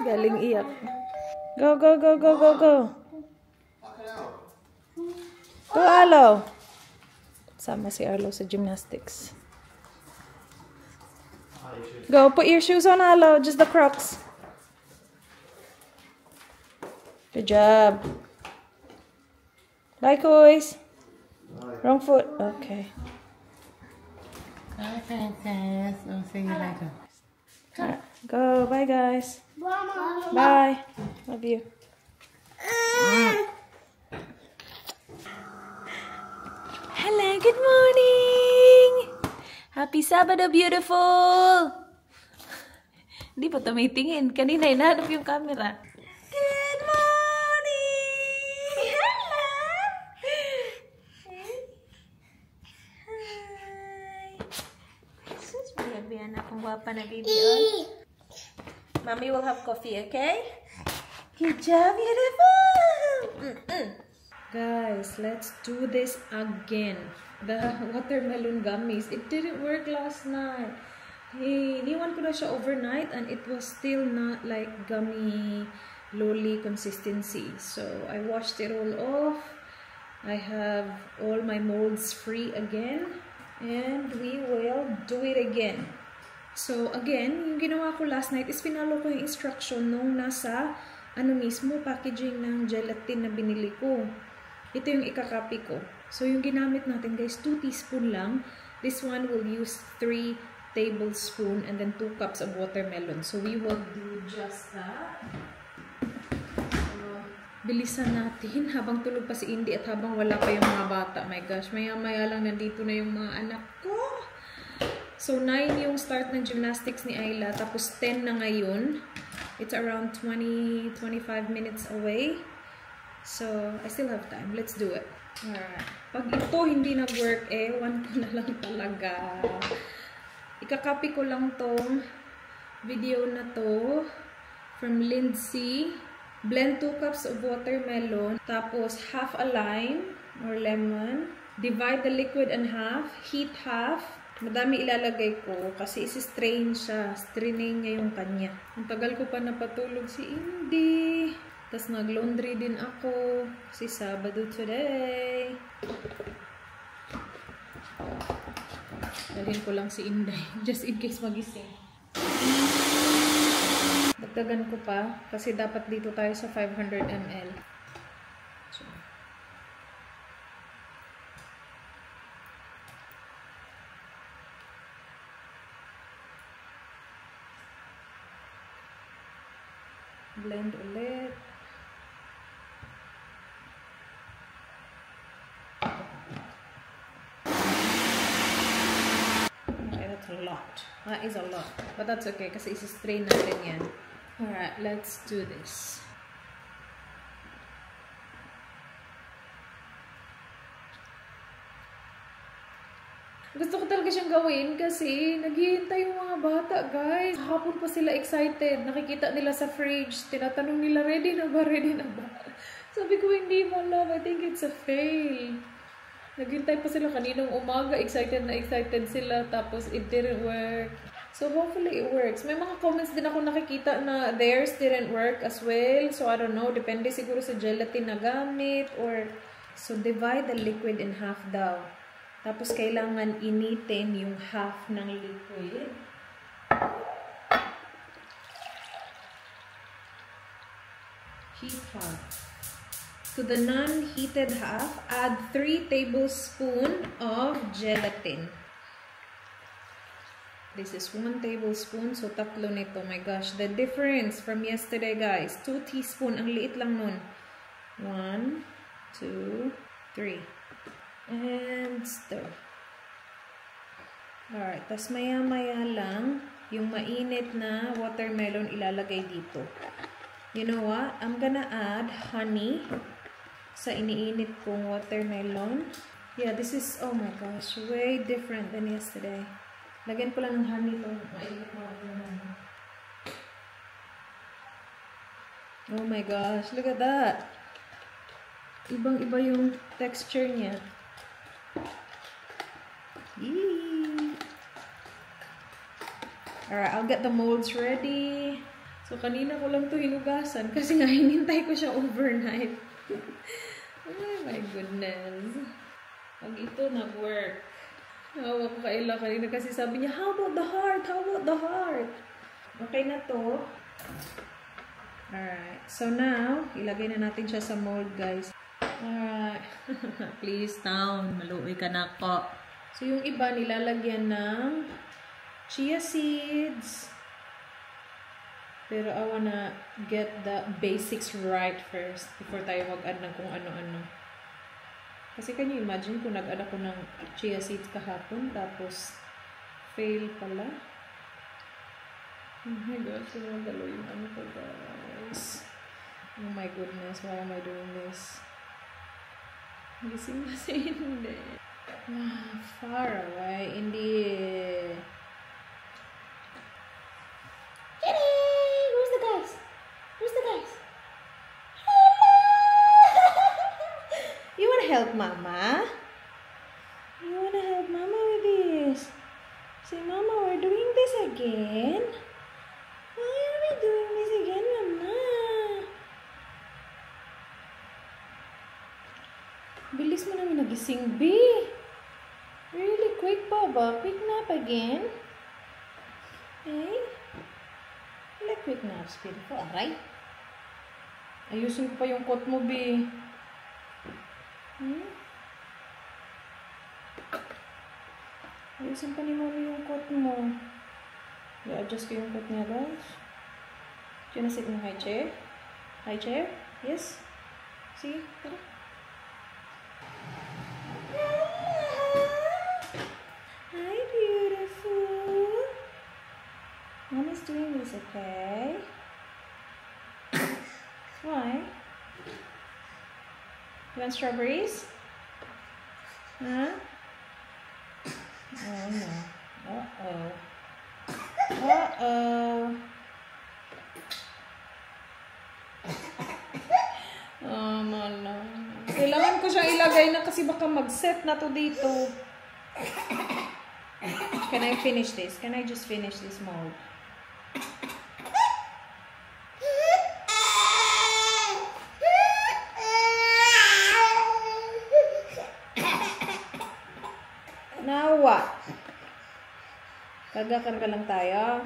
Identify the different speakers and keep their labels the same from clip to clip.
Speaker 1: Galing iyak. Go, go, go, go, go, go. Go, Arlo. Sama si Arlo sa gymnastics. Go, put your shoes on, Arlo. Just the Crocs. Good job. Bye, Kois. Wrong foot. Okay.
Speaker 2: Bye, princess. I'll see you later.
Speaker 1: Right, go. Bye, guys. Bye. Love you. Hello. Good morning. Happy Sabado, beautiful. Hindi pa tumitingin. Kanina hinahanap yung camera. Good morning. Hello. Biyan akong guwapa na baby on. Mommy will have coffee, okay? Good job, beautiful! Guys, let's do this again. The watermelon gummies. It didn't work last night. Hey, iniwan ko na siya overnight and it was still not like gummy lolly consistency. So, I washed it all off. I have all my molds free again. And we will do it again. So, again, yung ginawa ko last night is pinalo ko yung instruction nung nasa, mismo, packaging ng gelatin na binili ko. Ito yung ikakopy ko. So, yung ginamit natin, guys, 2 teaspoon lang. This one will use 3 tablespoon and then 2 cups of watermelon. So, we will do just that. Bilisan natin habang tulog pa si Indy at habang wala pa yung mga bata. My gosh, maya-maya lang nandito na yung mga anak ko. So, 9 yung start ng gymnastics ni Ayla. Tapos, 10 na ngayon. It's around 20-25 minutes away. So, I still have time. Let's do it. Alright. Pag ito hindi nag-work, ewan ko na lang talaga. Ikakopy ko lang tong video na to from Lindsay. Blend 2 cups of watermelon. Tapos, half a lime or lemon. Divide the liquid in half. Heat half. Madami ilalagay ko kasi isi-strain siya. Straining niya yung kanya. Ang tagal ko pa napatulog si Indy. Tapos nag-laundry din ako. Kasi Sabado today. Dalhin ko lang si Inday. Just in case magising. Dagdagan ko pa kasi dapat dito tayo sa 500 ml. So, blend ulit. Okay, that's a lot. That is a lot. But that's okay kasi isi-strain natin yan. Alright, let's do this. Gusto ko talaga siyang gawin kasi naghihintay yung mga bata, guys. Hapon pa sila excited. Nakikita nila sa fridge. Tinatanong nila, ready na ba? Ready na ba? Sabi ko, hindi mo, love. I think it's a fail. Naghihintay pa sila kaninang umaga. Excited na excited sila. Tapos, it didn't work. So, hopefully, it works. May mga comments din ako nakikita na theirs didn't work as well. So, I don't know. Depende siguro sa gelatin na gamit. Or, so, divide the liquid in half daw. Tapos, kailangan initin yung half ng liquid. Heat half. To the non-heated half, add 3 tablespoons of gelatin. This is 1 tablespoon. So, 3 nito. My gosh. The difference from yesterday, guys. 2 teaspoon. Ang liit lang nun. 1, 2, 3. And stir. Alright. Tapos maya-maya lang yung mainit na watermelon ilalagay dito. You know what? I'm gonna add honey sa iniinit kong watermelon. Yeah, this is, oh my gosh, way different than yesterday. Lagyan ko lang ng honey to. Mainit na watermelon. Oh my gosh, look at that. Ibang-iba yung texture niya. Yee! Alright, I'll get the molds ready. So, kanina ko lang to hinugasan kasi nga hinintay ko siya overnight. Oh my goodness. Pag ito nag-work. Hawa ko kay Ella kanina kasi sabi niya, how about the heart? How about the heart? Okay na to. Alright. So now, ilagay na natin siya sa mold, guys. Alright. Please, down. Maluoy ka na ko. So, yung iba nilalagyan ng chia seeds. Pero I wanna get the basics right first before tayo mag-add ng kung ano-ano. Kasi can you imagine kung nag-add ako ng chia seeds kahapon tapos fail pala? Oh my gosh, sumagalo yung ano ko, guys. Oh my goodness, why am I doing this? Gising kasi hindi. Far away, hindi. Where's the guys? Where's the guys? You wanna help Mama? You wanna help Mama with this? Say, Mama, we're doing this again. Why are we doing this again, Mama? Bilis mo namin nagising, B. Really quick, Baba. Quick nap again. Eh? Quick naps, beautiful. Aray. Ayusin ko pa yung coat mo, B. Ayusin pa ni Mami yung coat mo. I-adjust ko yung coat niya, guys. Diyan na sit mo high chair. High chair? Yes? See? Tara. Hi, beautiful. Mommy's doing this, okay? Why? You want strawberries? Huh? Oh no. Uh-oh. Uh-oh. Oh, no. Kailangan ko siyang ilagay na kasi baka mag-set na to dito. Can I finish this? Can I just finish this mold? Now what? Karga-karga lang tayo.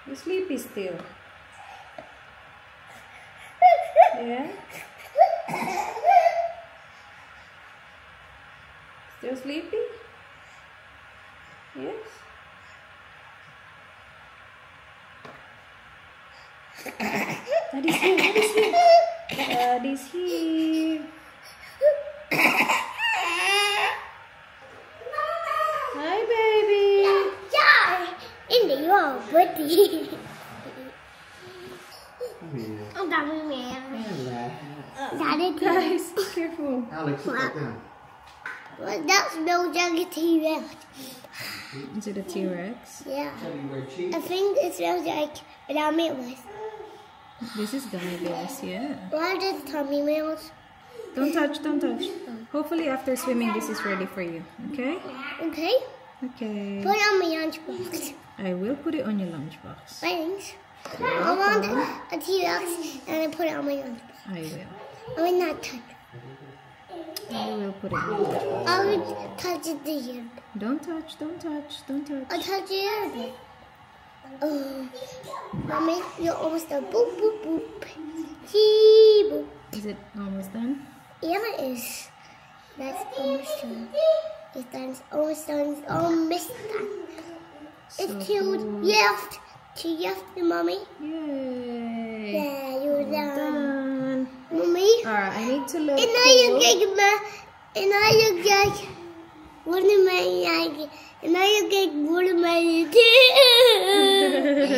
Speaker 1: You sleepy still? Yeah? Still sleepy? Yes? Daddy's here, Daddy's here. Daddy's here. Hi, baby.
Speaker 3: Indy, you are pretty. I'm Daddy Man. Daddy
Speaker 1: Guys, be careful.
Speaker 4: Alex, sit back down.
Speaker 3: Well, that smells like a T-Rex.
Speaker 1: Is it a T-Rex?
Speaker 3: Yeah.
Speaker 4: So you wear cheese?
Speaker 3: I think it smells like tummy milk.
Speaker 1: This is gummy bears, yeah.
Speaker 3: What are the tummy milks?
Speaker 1: Don't touch, don't touch. Hopefully after swimming this is ready for you, okay?
Speaker 3: Okay.
Speaker 1: Okay.
Speaker 3: Put it on my lunchbox.
Speaker 1: I will put it on your lunchbox.
Speaker 3: Thanks. I want a T-Rex and I put it on my lunchbox.
Speaker 1: I will.
Speaker 3: I will not touch it.
Speaker 1: I will put it on.
Speaker 3: I will touch it here.
Speaker 1: Don't touch, don't touch, don't touch.
Speaker 3: I'll touch it here. Oh, Mommy, you're almost done. Boop, boop, boop. Chee, boop.
Speaker 1: Is it almost done?
Speaker 3: Yeah, it is. That's almost done. It's done. It's almost done. It's almost done. It's
Speaker 1: So
Speaker 3: cute.
Speaker 1: cool.
Speaker 3: Left. To left, Mommy.
Speaker 1: Yay!
Speaker 3: Yeah, you're done.
Speaker 1: Done.
Speaker 3: Mommy.
Speaker 1: Alright, I need to look
Speaker 3: And now you
Speaker 1: cool.
Speaker 3: get watermelon. And now you get watermelon too.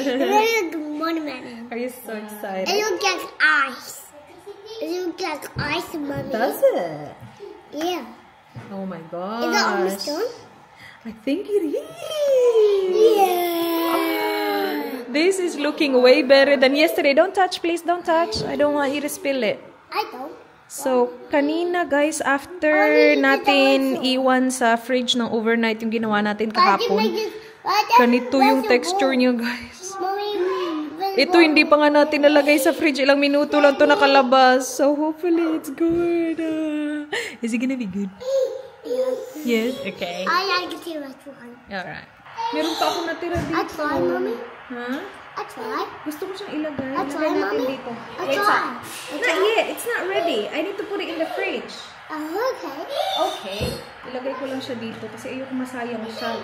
Speaker 3: And now you get watermelon.
Speaker 1: Are you so
Speaker 3: And
Speaker 1: excited?
Speaker 3: you get ice. And you get ice, Mommy.
Speaker 1: Does it?
Speaker 3: Yeah.
Speaker 1: Oh my
Speaker 3: Is it almost
Speaker 1: gosh.
Speaker 3: done?
Speaker 1: I think it is.
Speaker 3: Yeah.
Speaker 1: This is looking way better than yesterday. Don't touch, please. Don't touch. I don't want you to spill it.
Speaker 3: I don't.
Speaker 1: So, kanina guys, after natin iwan sa fridge ng overnight yung ginawa natin kahapon, ganito yung texture niya guys. Ito hindi pa nga natin nalagay sa fridge. Ilang minuto lang to nakalabas. So, hopefully it's good. Is it gonna be good? Yes? Okay.
Speaker 3: I like to see which one.
Speaker 1: Alright. Meron pa ako natira dito.
Speaker 3: I try, Mommy.
Speaker 1: Huh?
Speaker 3: I try.
Speaker 1: Gusto ko siyang ilagay.
Speaker 3: I try,
Speaker 1: Ilagay natin
Speaker 3: Mommy.
Speaker 1: dito.
Speaker 3: I
Speaker 1: Wait,
Speaker 3: try.
Speaker 1: Not yet. It's not ready. I need to put it in the fridge.
Speaker 3: Okay.
Speaker 1: Okay. Ilagay ko lang siya dito kasi ayoko masayang siya.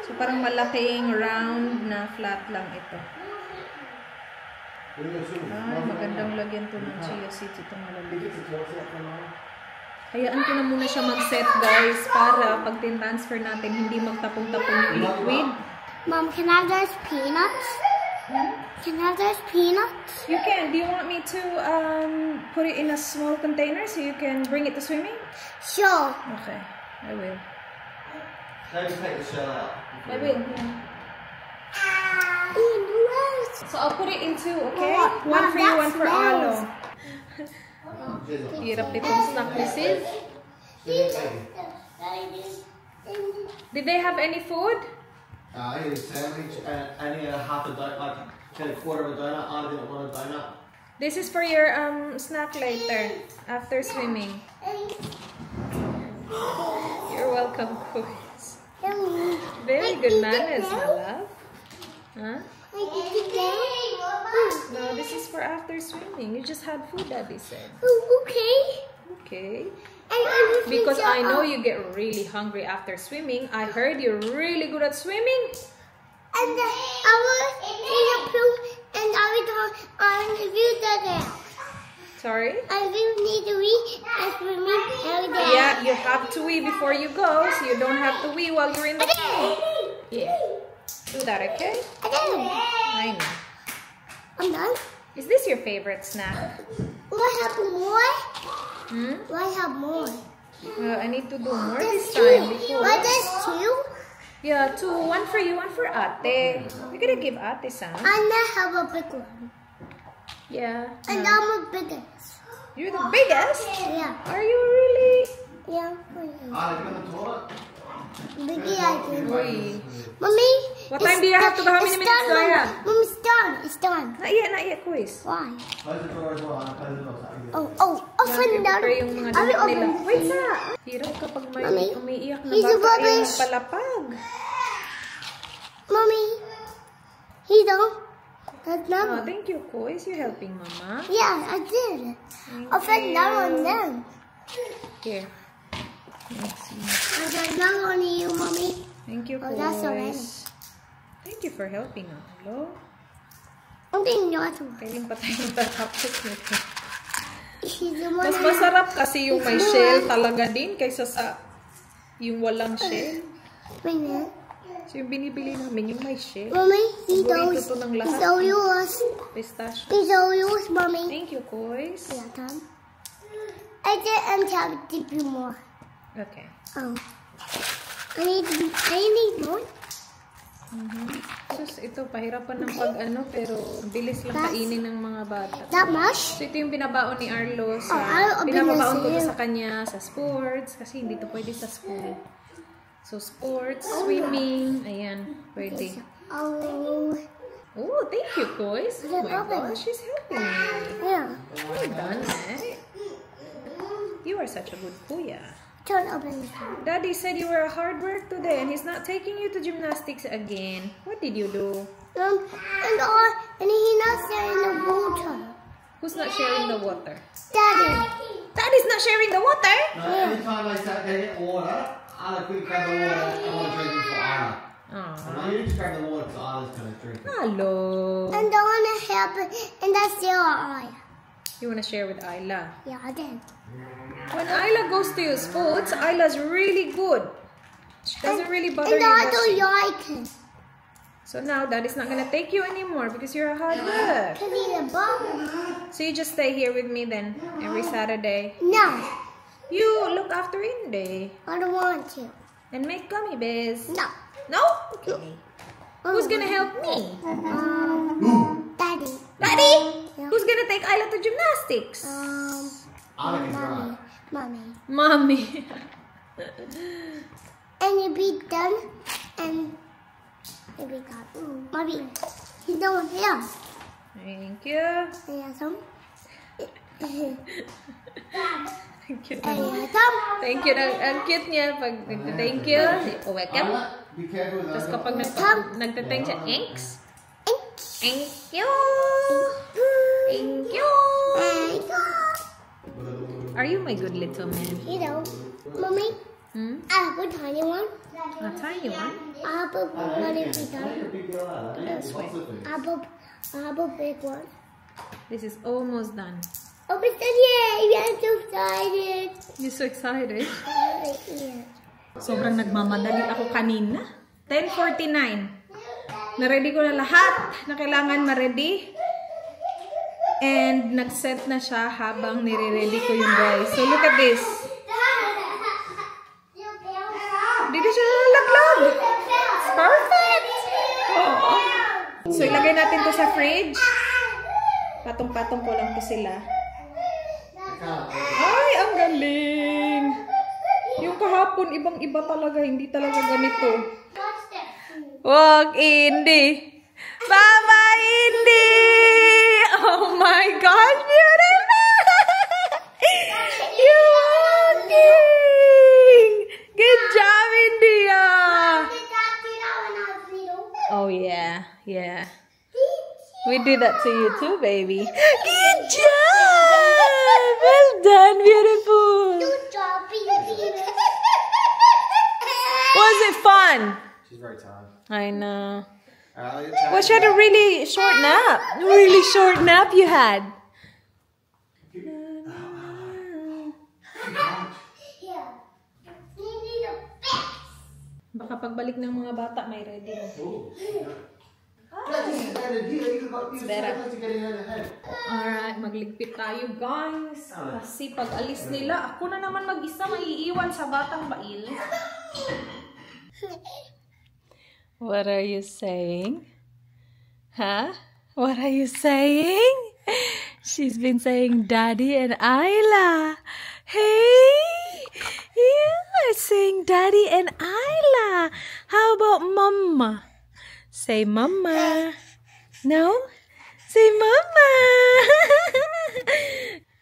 Speaker 1: So, parang malaking round na flat lang ito. Ay, magandang lagyan to ng chia seeds. Itong malalagyan. Hayaan ko na muna siya mag-set, guys, para pag tin-transfer natin, hindi magtapong-tapong yung liquid.
Speaker 3: Mom, can I have those peanuts? Can I have those peanuts?
Speaker 1: You can. Do you want me to put it in a small container so you can bring it to swimming?
Speaker 3: Sure.
Speaker 1: Okay, I will.
Speaker 4: Don't take the shell out.
Speaker 1: I will. So I'll put it in two, okay?
Speaker 3: Mom,
Speaker 1: One for you,
Speaker 3: that
Speaker 1: one for
Speaker 3: smells.
Speaker 1: Alo. Hirap itong snack, Mrs. Did they have any food?
Speaker 4: I need a sandwich and I need a half a donut, like get a quarter of a donut. I didn't want a donut.
Speaker 1: This is for your snack later, after swimming. You're welcome, Kuis. Very good manners, my love. Huh? No, this is for after swimming. You just had food, Daddy said.
Speaker 3: Okay.
Speaker 1: Okay.
Speaker 3: And
Speaker 1: Because I know you get really hungry after swimming. I heard you're really good at swimming.
Speaker 3: And I was in the pool and I was review the
Speaker 1: Sorry?
Speaker 3: I really need to wee and swimming every day.
Speaker 1: Yeah, you have to wee before you go, so you don't have to wee while you're in the pool. Yeah. Do that, okay?
Speaker 3: I do.
Speaker 1: I know.
Speaker 3: I'm done.
Speaker 1: Is this your favorite snack?
Speaker 3: Will I have more?
Speaker 1: Hmm?
Speaker 3: Will I have more?
Speaker 1: I need to do more
Speaker 3: There's
Speaker 1: this time.
Speaker 3: two.
Speaker 1: Before.
Speaker 3: What, there's two?
Speaker 1: Yeah, two. One for you, one for Ate. We're gonna give Ate some.
Speaker 3: I now have a big one.
Speaker 1: Yeah.
Speaker 3: And I'm a biggest.
Speaker 1: You're the biggest?
Speaker 3: Yeah.
Speaker 1: Are you really?
Speaker 3: Yeah.
Speaker 4: Ah, you in the toilet?
Speaker 3: Biggie, I can.
Speaker 1: Uy.
Speaker 3: Mommy.
Speaker 1: What time do you have to go? How many
Speaker 3: it's
Speaker 1: minutes
Speaker 3: done,
Speaker 1: do I
Speaker 3: Mom.
Speaker 1: have?
Speaker 3: Mom, it's done. It's done.
Speaker 1: Not yet, quiz.
Speaker 3: Why?
Speaker 4: Close the door as well. Anna. Close the door.
Speaker 3: Open down.
Speaker 1: Prepare yung mga
Speaker 3: I will
Speaker 1: damit nila.
Speaker 3: open.
Speaker 1: Wait na! Hirap kapag may
Speaker 3: Mommy,
Speaker 1: umiiyak na
Speaker 3: he's a
Speaker 1: bata, ayaw
Speaker 3: rubbish.
Speaker 1: magpalapag.
Speaker 3: Mommy. He don't. That's not.
Speaker 1: Oh, thank you, Kois. You're helping Mama.
Speaker 3: Yeah, I did. I fell down on them.
Speaker 1: Here. Let's see.
Speaker 3: I got down on you, Mommy.
Speaker 1: Thank you,
Speaker 3: Oh, that's alright.
Speaker 1: Kois. Thank you for helping, Alo.
Speaker 3: I'm getting yours.
Speaker 1: Kailan pa tayo matatapos nito?
Speaker 3: He's the one.
Speaker 1: Mas masarap kasi yung may shell talaga din kaysa sa yung walang shell.
Speaker 3: Wait a minute.
Speaker 1: So yung binibili namin yung may shell.
Speaker 3: Mommy, he
Speaker 1: Paborito
Speaker 3: knows.
Speaker 1: to ng
Speaker 3: He's
Speaker 1: lahat.
Speaker 3: all yours.
Speaker 1: Pistachio.
Speaker 3: He's all yours, Mommy.
Speaker 1: Thank you, Kois.
Speaker 3: Yeah, Tom. I didn't have to give you more.
Speaker 1: Okay.
Speaker 3: Oh. I need more.
Speaker 1: Sus, ito, pahirapan ng pag-ano, pero bilis lang kainin ng mga bata.
Speaker 3: That much?
Speaker 1: So, ito yung binabaon ni Arlo sa,
Speaker 3: I'll be
Speaker 1: binabaon ko to
Speaker 3: listening.
Speaker 1: sa kanya sa sports, kasi hindi to pwede sa school. So, sports, swimming, ayan, pwede.
Speaker 3: Oh.
Speaker 1: Oh, thank you, Kois. Oh my
Speaker 3: Open.
Speaker 1: gosh, she's helping me.
Speaker 3: Yeah.
Speaker 1: Well done, eh? You are such a good kuya.
Speaker 3: Turn open.
Speaker 1: Daddy said you were hard work today and he's not taking you to gymnastics again. What did you do?
Speaker 3: And he's not sharing the water.
Speaker 1: Who's not sharing the water?
Speaker 3: Daddy.
Speaker 1: Daddy's not sharing the water?
Speaker 4: No, anytime they get water, Anna quick grab the water. I want to drink it for Anna.
Speaker 1: Aww.
Speaker 4: No, you just grab the water because Anna's going to drink it.
Speaker 1: Hello.
Speaker 3: And I want to help it. And that's still I.
Speaker 1: You want to share with Ayla?
Speaker 3: Yeah, I did.
Speaker 1: When Ayla goes to use foods, Ayla's really good. She doesn't really bother
Speaker 3: And
Speaker 1: you
Speaker 3: I don't
Speaker 1: washing.
Speaker 3: like it.
Speaker 1: So now Daddy's not going to take you anymore because you're a hard work.
Speaker 3: Because he's a bum.
Speaker 1: So you just stay here with me then every Saturday.
Speaker 3: No.
Speaker 1: You look after Inday
Speaker 3: I don't want to.
Speaker 1: and make gummy bears.
Speaker 3: No.
Speaker 1: No? Okay. Who's going to help me?
Speaker 3: Daddy.
Speaker 1: Daddy?
Speaker 3: Yeah.
Speaker 1: Who's Who's gonna take Isla to gymnastics?
Speaker 4: Anna can drive.
Speaker 3: Mommy.
Speaker 1: Mommy.
Speaker 3: And you be done, and you be done. Mommy, you don't hear.
Speaker 1: Thank you.
Speaker 3: Hear some?
Speaker 1: Thank you.
Speaker 3: Hear some?
Speaker 1: Thank you. Ang cute niya. Pag nagta-thank you, oh, welcome.
Speaker 4: Anna, be careful with
Speaker 1: Tapos
Speaker 4: that.
Speaker 1: kapag nagta-thank siya, thanks. Thank you. Thank you. Are you my good little man?
Speaker 3: You know, Mommy, I have a tiny one.
Speaker 1: A tiny one?
Speaker 3: I have a one if we done.
Speaker 1: That's right.
Speaker 3: I have a big one.
Speaker 1: This is almost done.
Speaker 3: Oh, Mr. Yay! I'm so excited.
Speaker 1: You're so excited.
Speaker 3: Yeah.
Speaker 1: Sobrang nagmamadali ako kanina. 10:49. Na-ready ko na lahat na kailangan ma-ready. And nag-set na siya habang nire-ready ko yung guys. So look at this. Dito siya nalaglag. It's perfect. Oh. So ilagay natin to sa fridge. Patong-patong ko lang to sila. Ay, ang galing. Yung kahapon, ibang-iba talaga. Hindi talaga ganito. Wag, Indy. Mama, Indy! Oh my gosh, beautiful! You're walking! Good job, India! Oh yeah, yeah. We do that to you too, baby. Good job! Well done, beautiful! Was it fun?
Speaker 4: She's very tired.
Speaker 1: I know.
Speaker 4: Alright,
Speaker 1: Was you had a really short nap? Really short nap you had. Baka pagbalik ng mga bata, may ready na. Alright, magligpit tayo guys. Kasi pag alis nila, ako na naman mag-isa maiiwan sa batang bail. What are you saying? Huh? What are you saying? She's been saying Daddy and Isla. Hey! Yeah, saying Daddy and Isla. How about Mama? Say Mama. No? Say Mama.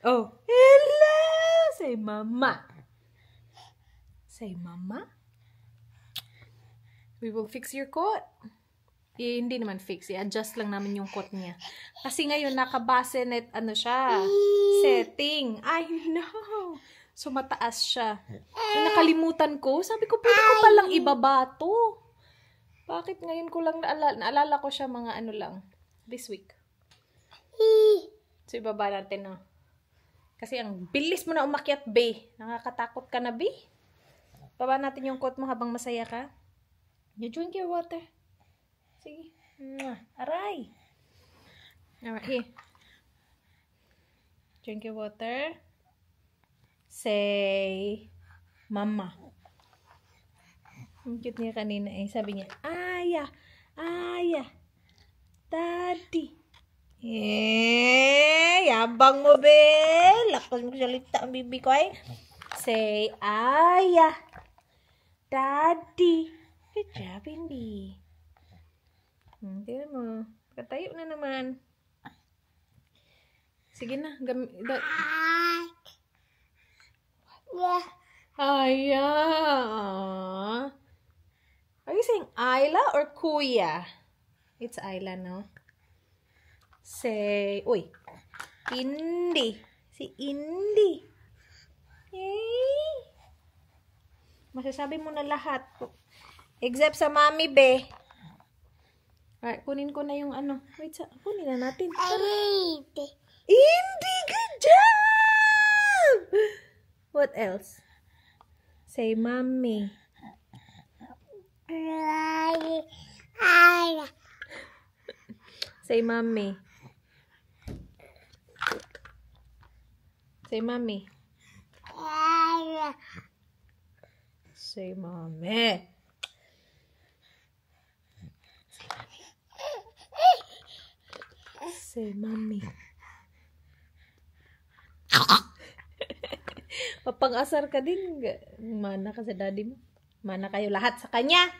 Speaker 1: Oh, hello. Say Mama. Say Mama. We will fix your coat. Eh, hindi naman fix. I-adjust lang namin yung coat niya. Kasi ngayon, nakabase net, ano siya, setting. I know. So, mataas siya. Nakalimutan ko. Sabi ko, pwede ko palang ibaba to. Bakit ngayon ko lang naalala ko siya mga ano lang. This week. So, ibaba natin na. Kasi ang bilis mo na umakyat, be. Nakakatakot ka na, be. Baba natin yung coat mo habang masaya ka. You drink your water. Sige. Aray. Alright, here. Drink your water. Say, Mama. Ang cute niya kanina eh. Sabi niya, Aya. Aya. Daddy. Eh, yabang mo, Bel. Lakas magsalita ang bibi ko eh. Say, Aya. Daddy. Good job, Indy. Tignan mo. Katayo na naman. Sige na. Aya. Are you saying Isla or Kuya? It's Isla, no? Say, uy. Indy. Si Indy. Yay. Masasabi mo na lahat. Except sa mami, be. Alright, kunin ko na yung ano. Wait, kunin na natin. Indy, good job! What else? Say, mommy. Say, mommy. Say, mommy. Say, mommy. Say, mommy. Mapang-asar ka din. Mana ka sa daddy mo. Mana kayo lahat sa kanya.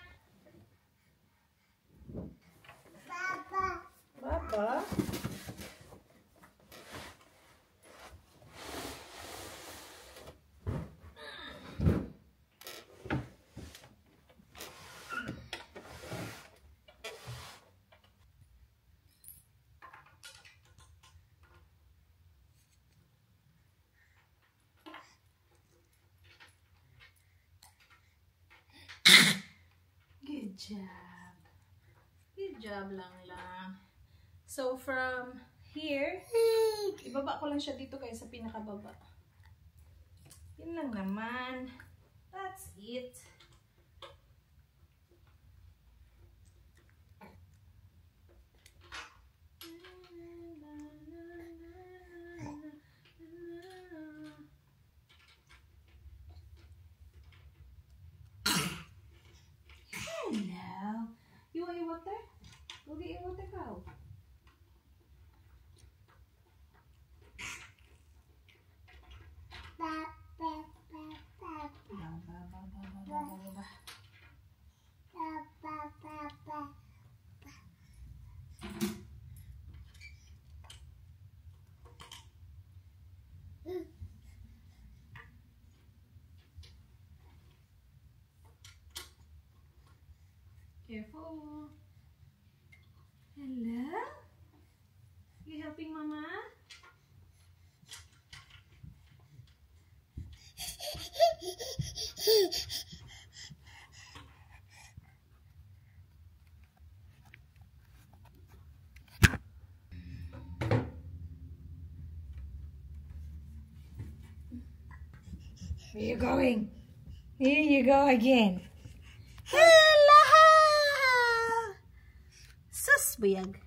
Speaker 1: Papa? Good job. Good job lang. So from here, ibaba ko lang siya dito kaya sa pinakababa. Yun lang naman. That's it. Hello. You want your water? Go get your water, cow. Careful. Hello? You helping Mama? Where you going? Here you go again. Hello! Sus, buyag.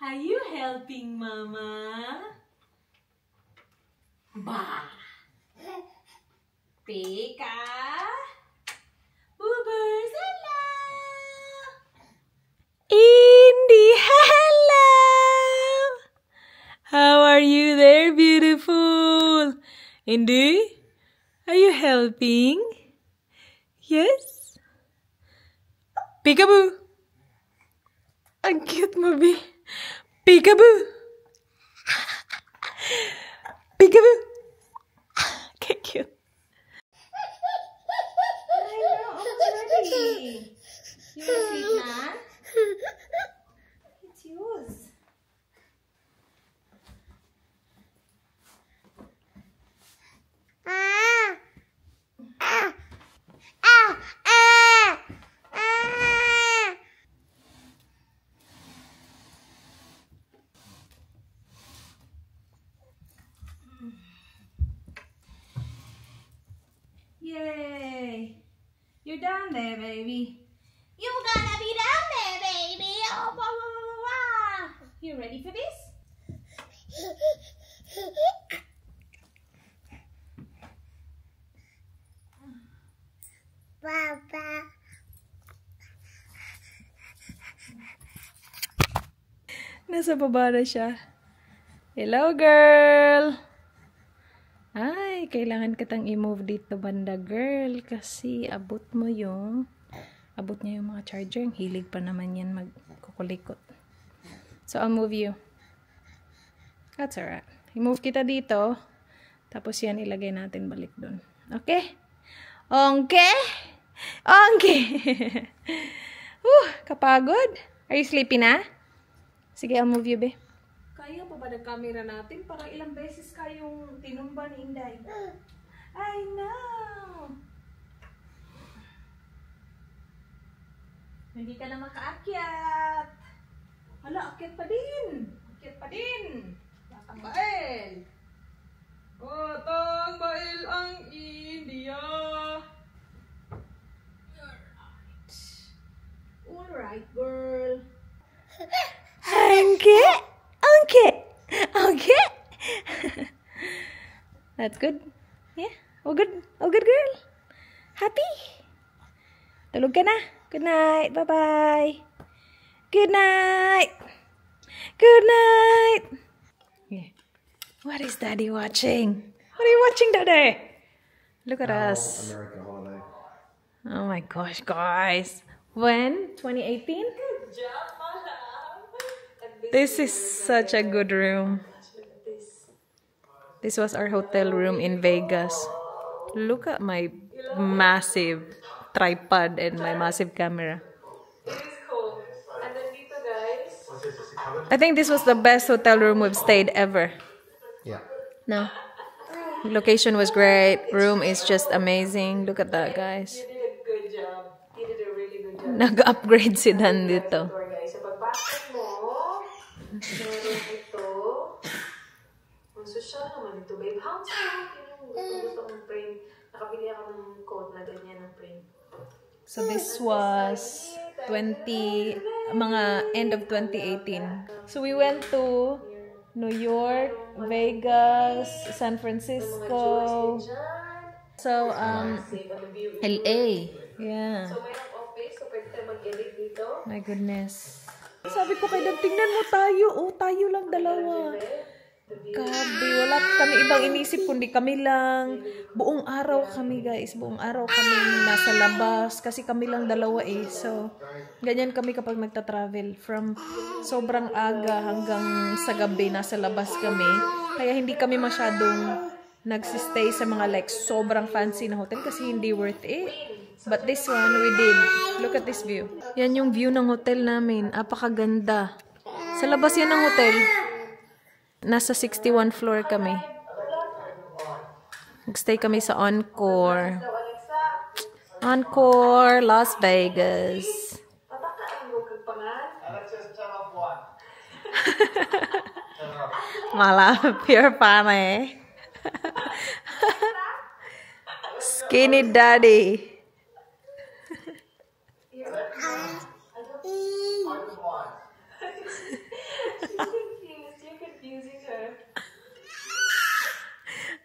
Speaker 1: Are you helping Mama? Ba. Pika. Boobers, hello. Indy, hello. How are you there, beautiful? Indy, are you helping? Yes? Peekaboo. Ang cute mo, Bee. Peekaboo. Peekaboo. Okay, cute. I know, already. You want to sleep now? It's yours. Yay! You're down there, baby. You're gonna be down there, baby. Oh, blah, blah, blah, blah. You ready for this? Nasa baba na siya. Hello, girl! Ay, kailangan kitang i-move dito banda, girl. Kasi abot niya yung mga charger. Ang hilig pa naman yan magkukulikot. So, I'll move you. That's alright. I-move kita dito. Tapos yan, ilagay natin balik dun. Okay? Okay? Okay! Kapagod. Are you sleepy na? Sige, I'll move you, be. Kaya pa ba ng camera natin? Parang ilang beses kayong tinumba ni Inday. I know! Hindi ka na makaakyat. Hala, akyat pa din. Akyat pa din. Tatangbail. Tatangbail ang India. Alright, girl. Okay. Okay. Okay. That's good. Yeah. All good. All good, girl. Happy? Tulog ka na. Good night. Bye-bye. Good night. Good night. Yeah. What is Daddy watching? What are you watching, Daddy? Look at us.
Speaker 4: American holiday.
Speaker 1: Oh my gosh, guys. When? 2018? This is such a good room. This was our hotel room in Vegas. Look at my massive tripod and my massive camera. It is cool. And then dito, guys. I think this was the best hotel room we've stayed ever.
Speaker 4: Yeah.
Speaker 1: No. Location was great. Room is just amazing. Look at that, guys. You did a good job. You did a really good job. Nag-upgrade si Dan dito. Sa pagbasok mo, meron ito. Ang social naman ito, babe. How gusto kong print. Nakabili ako ng coat na ganyan ng print. So this was mga end of 2018. So we went to New York, Vegas, San Francisco. So LA. Yeah. So may office, so pwede tayo mag-edit dito. My goodness. Sabi ko kay Dad, tingnan mo tayo. Oh, tayo lang dalawa. Grabe, wala kami ibang inisip kundi kami lang. Buong araw kami, guys. Buong araw kami nasa labas kasi kami lang dalawa eh. So, ganyan kami kapag nagta-travel. From sobrang aga hanggang sa gabi nasa labas kami. Kaya hindi kami masyadong nagsistay sa mga like sobrang fancy na hotel kasi hindi worth it. But this one, we did. Look at this view. Yan yung view ng hotel namin. Apakaganda. Sa labas yan ng hotel. Nasa 61 floor kami. Nagstay kami sa Encore. Encore, Las Vegas. Malapir pa na eh. Skinny Daddy.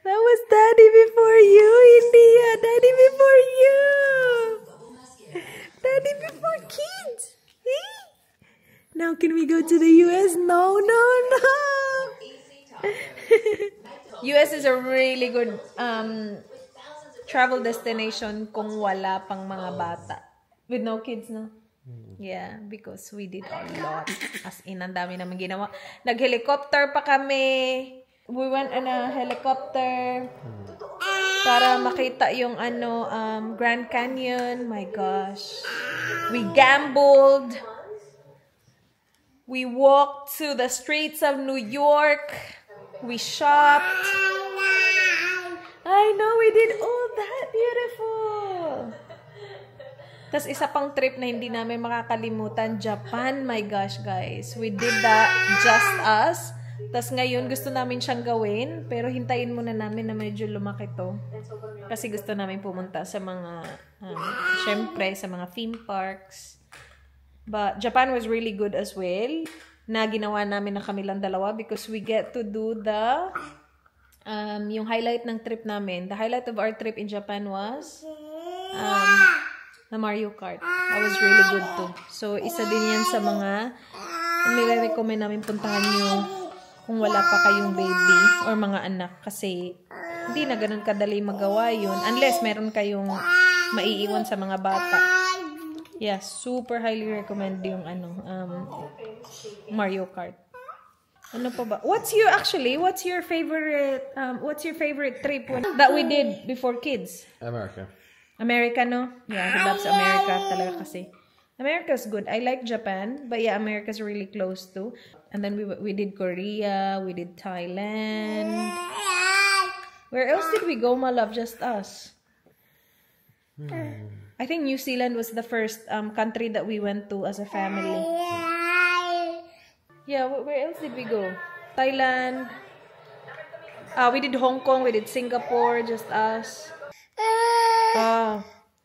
Speaker 1: That was Daddy before you, India. Daddy before you. Daddy before kids. Now can we go to the US? No, no, no. US is a really good travel destination kung wala pang mga bata. With no kids, no? Yeah, because we did a lot. As in, ang dami naman ginawa. Nag-helicopter pa kami. We went on a helicopter para makita yung Grand Canyon. My gosh. We gambled. We walked to the streets of New York. We shopped. I know, we did all that. Beautiful. Tapos isa pang trip na hindi namin makakalimutan, Japan. My gosh, guys. We did that just us. Tapos ngayon, gusto namin siyang gawin. Pero hintayin muna namin na medyo lumaki to. Kasi gusto namin pumunta sa mga, syempre, sa mga theme parks. But Japan was really good as well. Na ginawa namin na kami lang dalawa because we get to do the, yung highlight ng trip namin. The highlight of our trip in Japan was, the Mario Kart. That was really good too. So, isa din yan sa mga nire-recommend namin puntahan nyo kung wala pa kayong baby or mga anak kasi hindi na ganun kadali magawa yun unless meron kayong maiiwan sa mga bata. Yeah, super highly recommend yung Mario Kart. Ano pa ba? What's your favorite trip that we did before kids? America, no? Yeah, he loves America talaga kasi. America's good. I like Japan, but yeah, America's really close too. And then we did Korea, we did Thailand. Where else did we go, my love? Just us. I think New Zealand was the first country that we went to as a family. Yeah, where else did we go? Thailand. We did Hong Kong, we did Singapore, just us.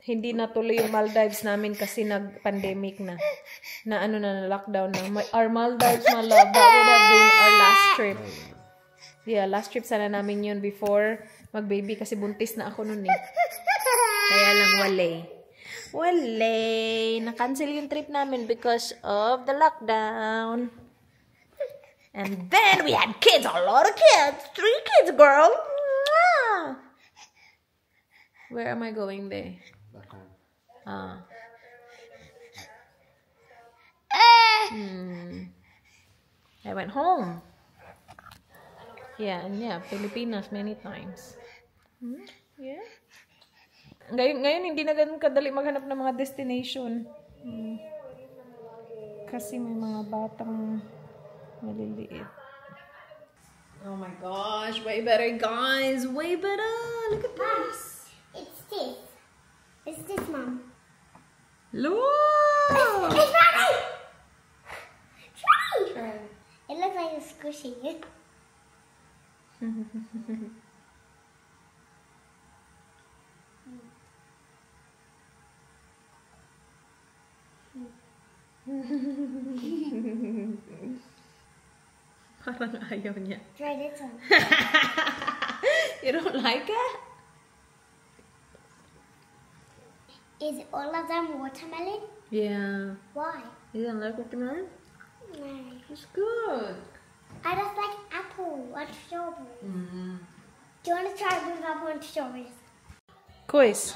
Speaker 1: Hindi natuloy yung Maldives namin kasi nag-pandemic na lockdown na. Our Maldives, my love, that would have been our last trip. Yeah, last trip sana namin yun before mag-baby kasi buntis na ako nun eh. Kaya lang na-cancel yung trip namin because of the lockdown. And then we had kids, a lot of kids. 3 kids, girl. Where am I going there? I went home. Yeah, and yeah, Pilipinas many times. Yeah. Ngayon hindi na ganun kadali maghanap ng mga destination. Kasi may mga batang maliliit. Oh my gosh, way better, guys. Way better. Look at this.
Speaker 3: It's this. It's this, Mom.
Speaker 1: Look!
Speaker 3: It's Try! It looks like it's squishy.
Speaker 1: Parang ayaw niya.
Speaker 3: Try this one.
Speaker 1: You don't like it?
Speaker 3: Is all of them watermelon?
Speaker 1: Yeah.
Speaker 3: Why?
Speaker 1: You don't like watermelon?
Speaker 3: No.
Speaker 1: It's good.
Speaker 3: I just like apple and strawberry. Do you want to try with apple and strawberries?
Speaker 1: Quiz.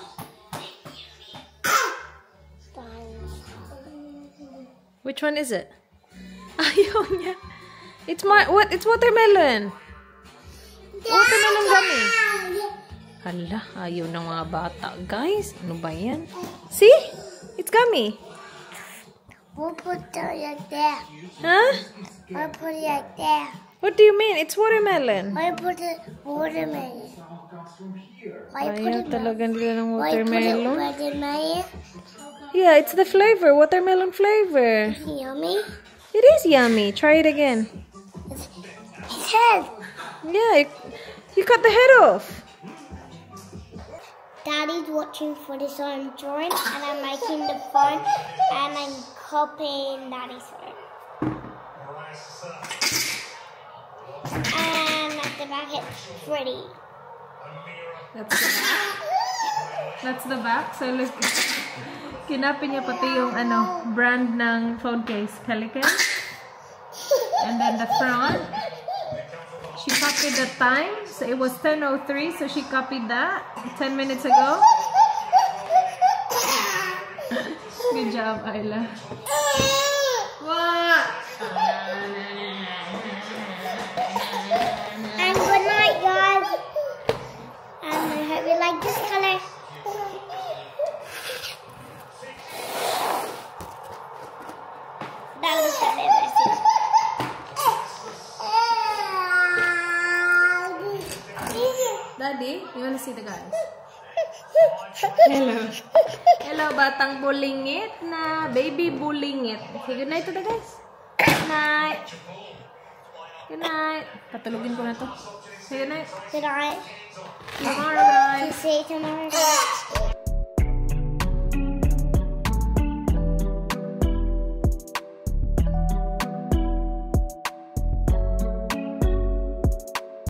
Speaker 1: Which one is it? Ayaw niya. It's watermelon. Watermelon gummy. Hala, ayaw ng mga bata. Guys, ano ba yan? See? It's gummy.
Speaker 3: We'll put it like there.
Speaker 1: Huh?
Speaker 3: I'll put it like there.
Speaker 1: What do you mean? It's watermelon.
Speaker 3: I'll put it watermelon.
Speaker 1: Ayaw talaga nila ng
Speaker 3: Why put it
Speaker 1: watermelon.
Speaker 3: watermelon?
Speaker 1: Yeah, it's the flavor. Watermelon flavor.
Speaker 3: Yummy.
Speaker 1: It is yummy. Try it again.
Speaker 3: His head.
Speaker 1: Yeah, you cut the head off.
Speaker 3: Daddy's watching for this on drawing, and I'm making the phone, and I'm copying Daddy's phone. And at the back it's pretty.
Speaker 1: That's the back. That's the back. So look, kinapin niya pati yung brand ng phone case, Pelican. And then the front, she copied the time. So it was 10:03, so she copied that 10 minutes ago. Good job, Ayla. What?
Speaker 3: And good night, guys. And I hope you like this color. That was a bit messy.
Speaker 1: Daddy, you wanna see the guys? Hello. Hello, batang bulingit na. Baby bulingit. Say good night to the guys. Good night. Good night. Patulugin ko na to. Say good night.
Speaker 3: Good night.
Speaker 1: Tomorrow, guys.
Speaker 3: See you tomorrow, guys.